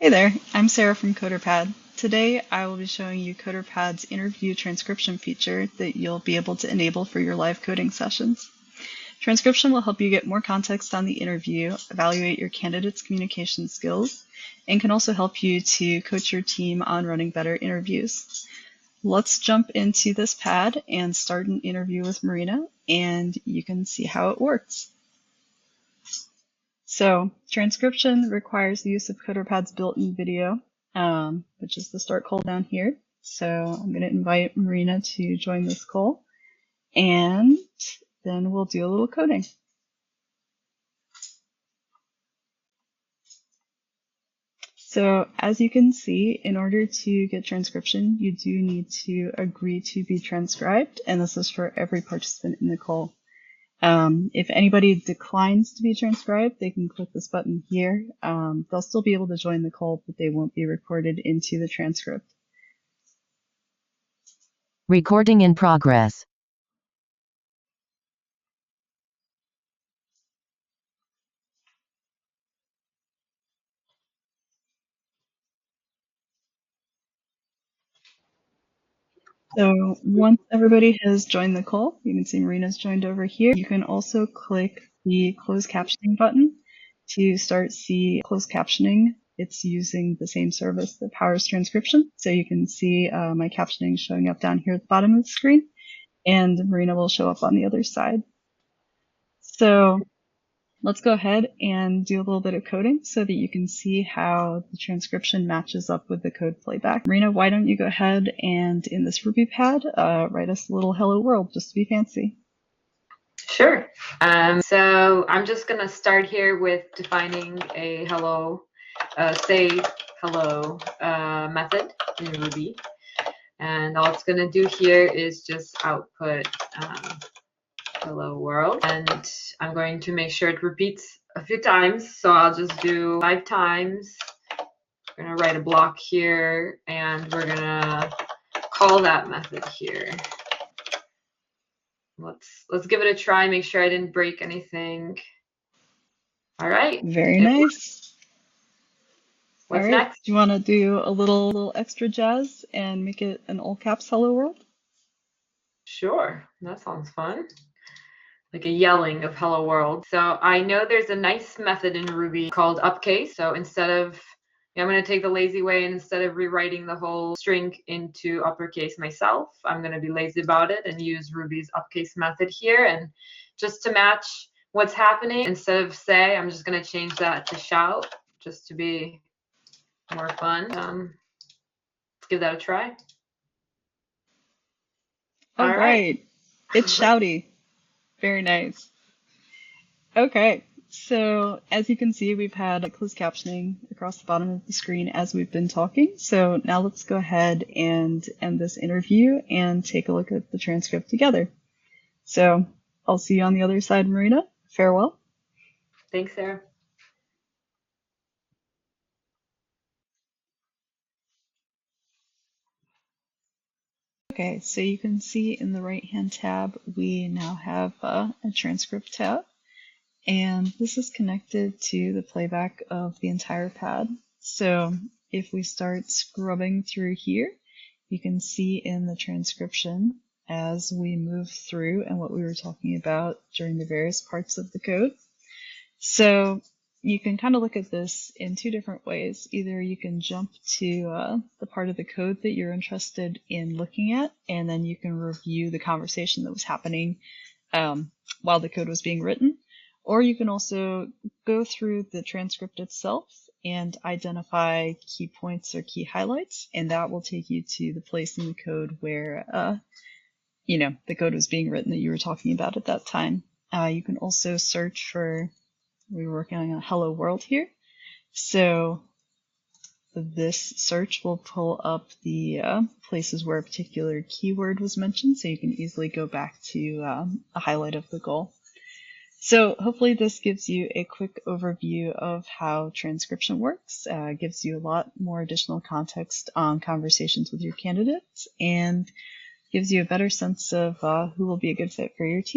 Hey there, I'm Sarah from CoderPad. Today I will be showing you CoderPad's interview transcription feature that you'll be able to enable for your live coding sessions. Transcription will help you get more context on the interview, evaluate your candidate's communication skills, and can also help you to coach your team on running better interviews. Let's jump into this pad and start an interview with Marina, and you can see how it works. So transcription requires the use of CoderPad's built-in video, which is the start call down here. So I'm going to invite Marina to join this call, and then we'll do a little coding. So as you can see, in order to get transcription, you do need to agree to be transcribed, and this is for every participant in the call. If anybody declines to be transcribed, they can click this button here. They'll still be able to join the call, but they won't be recorded into the transcript. Recording in progress. So once everybody has joined the call, you can see Marina's joined over here. You can also click the closed captioning button to start see closed captioning. It's using the same service that powers transcription. So you can see my captioning showing up down here at the bottom of the screen, and Marina will show up on the other side. So let's go ahead and do a little bit of coding so that you can see how the transcription matches up with the code playback. Marina, why don't you go ahead and in this Ruby pad, write us a little hello world just to be fancy. Sure. So I'm just going to start here with defining a hello, say hello method in Ruby. And all it's going to do here is just output hello world. And I'm going to make sure it repeats a few times. So I'll just do 5 times. I'm going to write a block here, and we're going to call that method here. Let's give it a try. Make sure I didn't break anything. All right. Very nice. What's all right. next? Do you want to do a little extra jazz and make it an all caps hello world? Sure. That sounds fun. Like a yelling of hello world. So I know there's a nice method in Ruby called upcase. So instead of, I'm going to take the lazy way, and instead of rewriting the whole string into uppercase myself, I'm going to be lazy about it and use Ruby's upcase method here. And just to match what's happening, instead of say, I'm just going to change that to shout just to be more fun. Let's give that a try. All right. It's shouty. Very nice. Okay. So as you can see, we've had closed captioning across the bottom of the screen as we've been talking. So now let's go ahead and end this interview and take a look at the transcript together. So I'll see you on the other side, Marina. Farewell. Thanks, Sarah. Okay, so you can see in the right-hand tab, we now have a transcript tab. And this is connected to the playback of the entire pad. So if we start scrubbing through here, you can see in the transcription as we move through and what we were talking about during the various parts of the code. So you can kind of look at this in 2 different ways. Either you can jump to the part of the code that you're interested in looking at, and then you can review the conversation that was happening while the code was being written. Or you can also go through the transcript itself and identify key points or key highlights, and that will take you to the place in the code where, the code was being written that you were talking about at that time. You can also search for, we were working on a hello world here. So this search will pull up the places where a particular keyword was mentioned, so you can easily go back to a highlight of the goal. So hopefully this gives you a quick overview of how transcription works, gives you a lot more additional context on conversations with your candidates, and gives you a better sense of who will be a good fit for your team.